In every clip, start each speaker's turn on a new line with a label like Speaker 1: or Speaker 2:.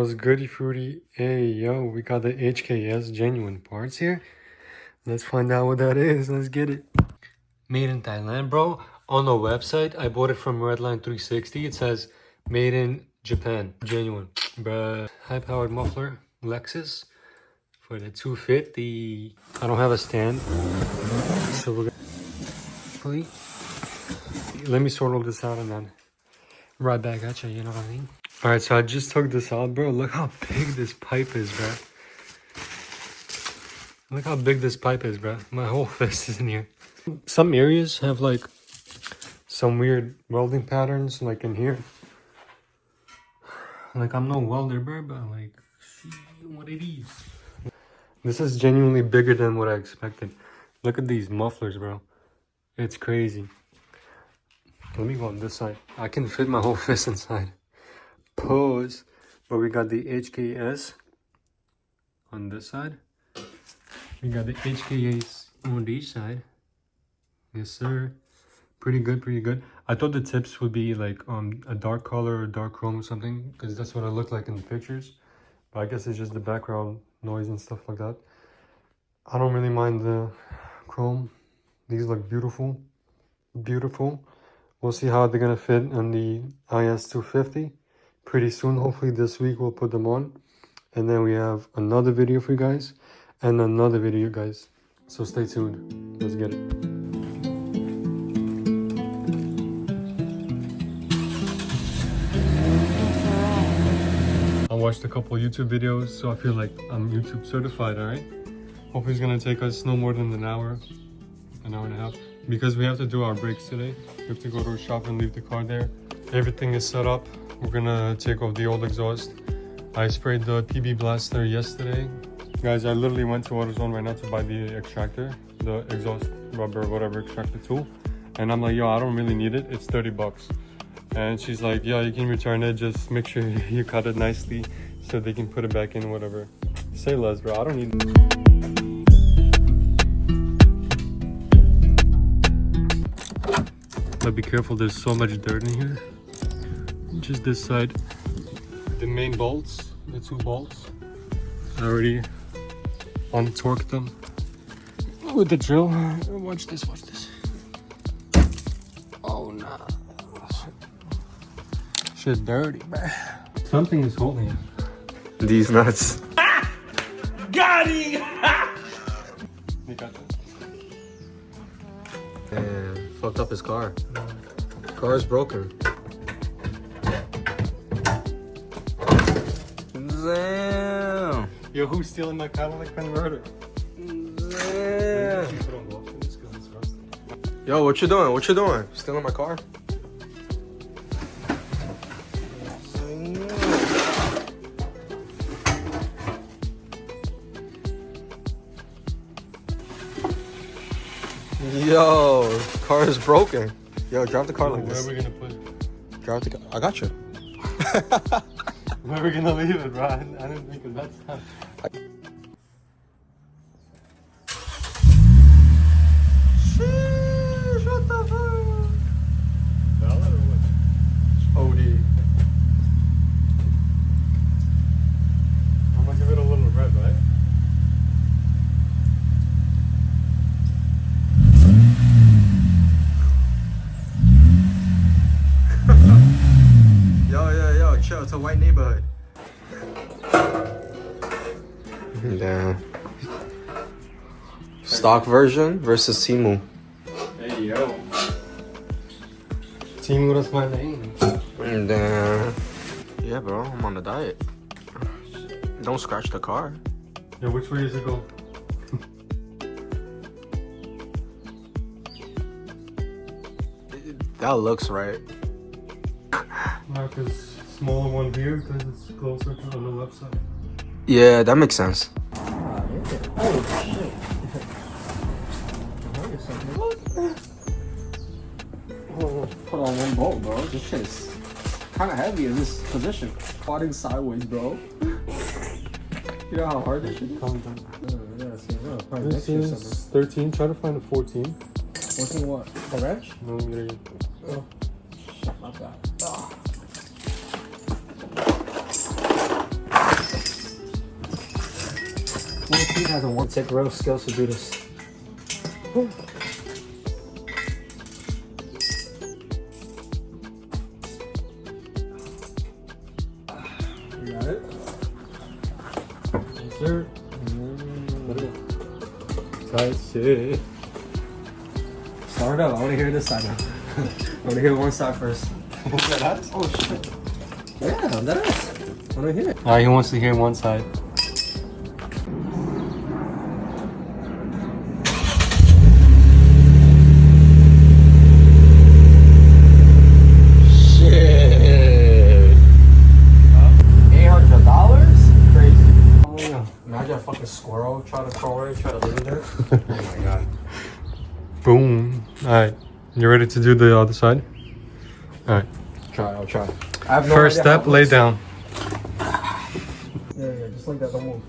Speaker 1: What's goody fruity? Hey, yo, we got the HKS genuine parts here. Let's find out what that is. Let's get it. Made in Thailand, bro. On the website, I bought it from Redline 360. It says made in Japan, genuine. Bruh. High-powered muffler, Lexus, for the 250. I don't have a stand, so we're gonna... Let me sort all this out and then right back at you, you know what I mean? Alright, so I just took this out, bro. Look how big this pipe is, bro. Look how big this pipe is, bro. My whole fist is in here. Some areas have like some weird welding patterns, like in here. Like I'm no welder, bro, but like, see what it is. This is genuinely bigger than what I expected. Look at these mufflers, bro. It's crazy. Let me go on this side. I can fit my whole fist inside. Pose. But we got the HKS on this side. We got the HKS on this side. Yes, sir. Pretty good, pretty good. I thought the tips would be like a dark color or dark chrome or something, because that's what it looked like in the pictures. But I guess it's just the background noise and stuff like that. I don't really mind the chrome. These look beautiful. Beautiful. We'll see how they're gonna fit on the IS250 pretty soon. Hopefully this week we'll put them on. And then we have another video for you guys and another video, guys. So stay tuned. Let's get it. I watched a couple YouTube videos, so I feel like I'm YouTube certified, alright? Hopefully it's gonna take us no more than an hour and a half. Because we have to do our brakes today. We have to go to a shop and leave the car there. Everything is set up. We're gonna take off the old exhaust. I sprayed the PB Blaster yesterday. Guys, I literally went to AutoZone right now to buy the extractor, the exhaust rubber, whatever extractor tool. And I'm like, yo, I don't really need it. It's 30 bucks. And she's like, yeah, you can return it. Just make sure you cut it nicely so they can put it back in, whatever. Say less, bro. I don't need it. But be careful, there's so much dirt in here. Just this side. The main bolts, the 2 bolts, I already untorqued them with the drill. Watch this, watch this. Oh no. Shit dirty, man. Something is holding it.
Speaker 2: These nuts.
Speaker 3: Got him!
Speaker 1: You got that?
Speaker 2: Damn, fucked up his car. Car is broken. Damn.
Speaker 1: Yo, who's stealing my Cadillac converter?
Speaker 2: Damn. Yo, what you doing? What you doing? Stealing my car? Yo, car is broken. Yo, drive the car like this.
Speaker 1: Where are we gonna put it?
Speaker 2: Drive the car. I got you.
Speaker 1: Where are we gonna leave it, bro? I didn't think of that stuff.
Speaker 2: Sheesh, what the fuck?
Speaker 1: Valid or what? OD. I'm gonna give it a little red, right?
Speaker 2: Yo, chill. It's a white neighborhood. Damn. Stock version versus Timu.
Speaker 1: Hey, yo. Team, that's my name.
Speaker 2: Damn. Yeah, bro. I'm on a diet. Don't scratch the car.
Speaker 1: Yo, which way does it go?
Speaker 2: That looks right.
Speaker 1: No, because smaller one here, because it's closer to on the left side.
Speaker 2: Yeah, that makes sense.
Speaker 3: Put on one bolt, bro. This shit's kind of heavy in this position. Squatting sideways, bro. You know how hard this shit is?
Speaker 1: Calm down.
Speaker 3: Yeah, so,
Speaker 1: This is 13. Try to find a 14.
Speaker 3: 14 what? A wrench?
Speaker 1: Millimeter.
Speaker 3: Oh. Shit, my bad. Oh. He has a one take real skills to do this. You got it? Yes, sir.
Speaker 1: Tight shit.
Speaker 3: Start up. I want to hear this side now. I want to hear one side first. Oh shit. Yeah, that is. I want to hear it.
Speaker 1: Alright, he wants to hear one side.
Speaker 2: Shit.
Speaker 3: $800? Crazy.
Speaker 1: Oh yeah.
Speaker 3: Imagine a fucking squirrel try to crawl in, try to live in there. Oh my god.
Speaker 1: Boom. Alright. You ready to do the other side? Alright.
Speaker 3: I'll try. I have no
Speaker 1: First
Speaker 3: idea how
Speaker 1: step,
Speaker 3: it
Speaker 1: lay
Speaker 3: works.
Speaker 1: down.
Speaker 3: Yeah, just like that, don't move.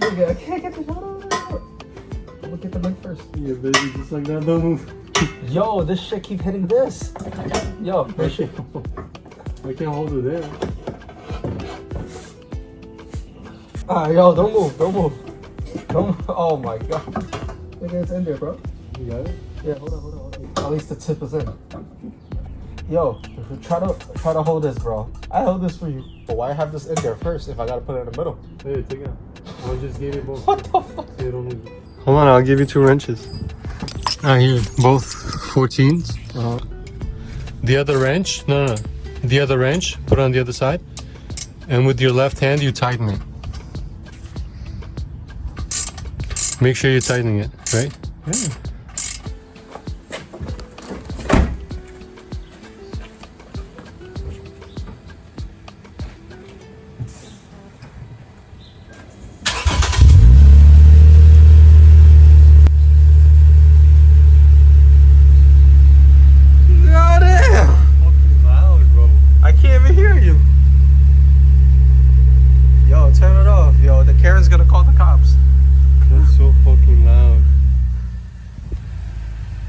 Speaker 3: Okay, I can't get the shot over there. I'm gonna get the mic first.
Speaker 1: Yeah, baby, just like that, don't move.
Speaker 3: Yo, this shit keep hitting this. Yo, this shit.
Speaker 1: I can't hold it there.
Speaker 3: Yo, don't move, don't move. Don't. Oh my god. Look, it's in there, bro.
Speaker 1: You got it?
Speaker 3: Yeah, hold on. At least the tip is in. Yo, try to hold this, bro. I held this for you. But why have this in there first if I gotta put it in the middle?
Speaker 1: Hey, take it out. I just gave it both.
Speaker 3: What the fuck?
Speaker 1: So you don't lose it. Hold on, I'll give you 2 wrenches. Here, both 14s. The other wrench, no. The other wrench, put it on the other side. And with your left hand, you tighten it. Make sure you're tightening it, right? Yeah. Fucking loud, bro.
Speaker 3: I can't even hear you. Yo, turn it off. Yo, the Karen's gonna call the cops.
Speaker 1: That's so fucking loud.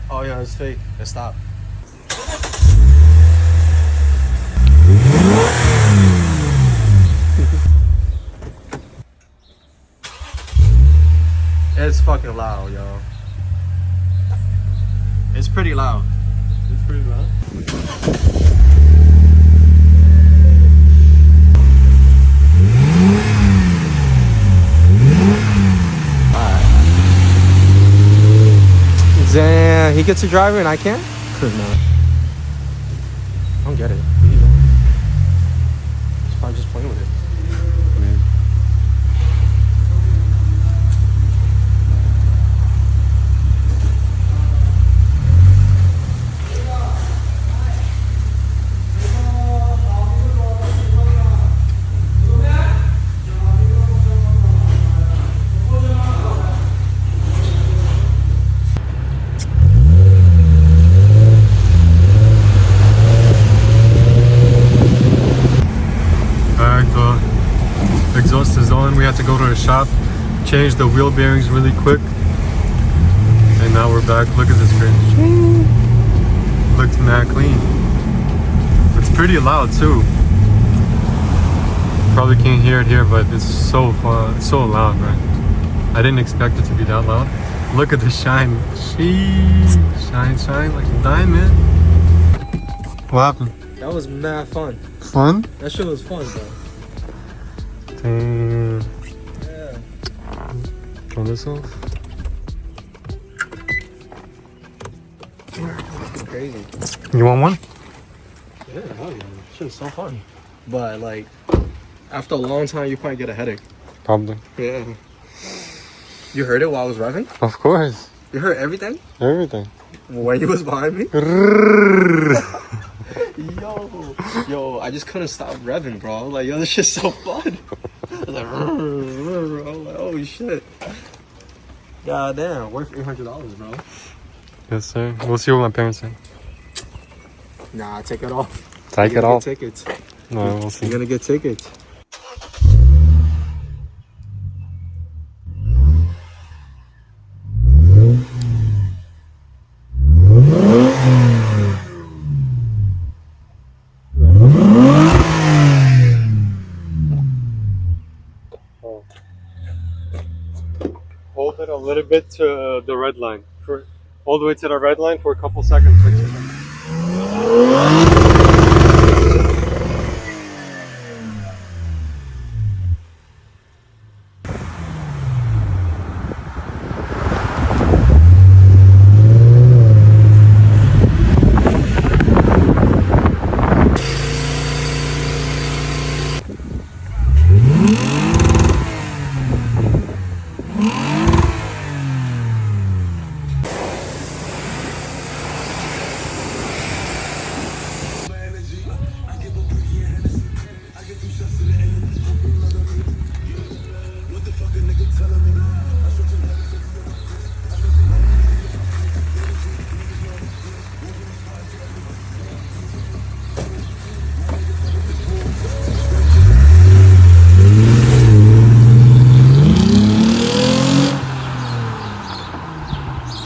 Speaker 3: Oh yeah, it's fake. It stopped. It's fucking loud, yo. It's pretty loud.
Speaker 1: It's pretty loud.
Speaker 3: Damn, he gets to drive it and I can't? No. I don't get it. He's probably just playing with it.
Speaker 1: Exhaust is on. We had to go to the shop, change the wheel bearings really quick, and now we're back. Look at this screen. Looks mad clean. It's pretty loud too. Probably can't hear it here, but it's so fun. It's so loud, right? I didn't expect it to be that loud. Look at the shine. Shine like a diamond. What happened?
Speaker 3: That was mad fun.
Speaker 1: Fun?
Speaker 3: That shit was fun, bro.
Speaker 1: Damn.
Speaker 3: Yeah.
Speaker 1: Turn this off.
Speaker 3: Crazy.
Speaker 1: You want one?
Speaker 3: Yeah, hell yeah. Shit's so fun. But like, after a long time, you probably get a headache.
Speaker 1: Probably.
Speaker 3: Yeah. You heard it while I was revving?
Speaker 1: Of course.
Speaker 3: You heard everything?
Speaker 1: Everything.
Speaker 3: When you was behind me? Yo, I just couldn't stop revving, bro. I was like, yo, this shit's so fun. I was like, I was like, oh shit. God damn, worth $800, bro.
Speaker 1: Yes, sir. We'll see what my parents say.
Speaker 3: Nah, take it off.
Speaker 1: Take
Speaker 3: You're
Speaker 1: it
Speaker 3: gonna
Speaker 1: off.
Speaker 3: get tickets.
Speaker 1: No, we'll see.
Speaker 3: You're gonna get tickets.
Speaker 1: hold it a little bit to the red line. For all the way to the red line for a couple seconds.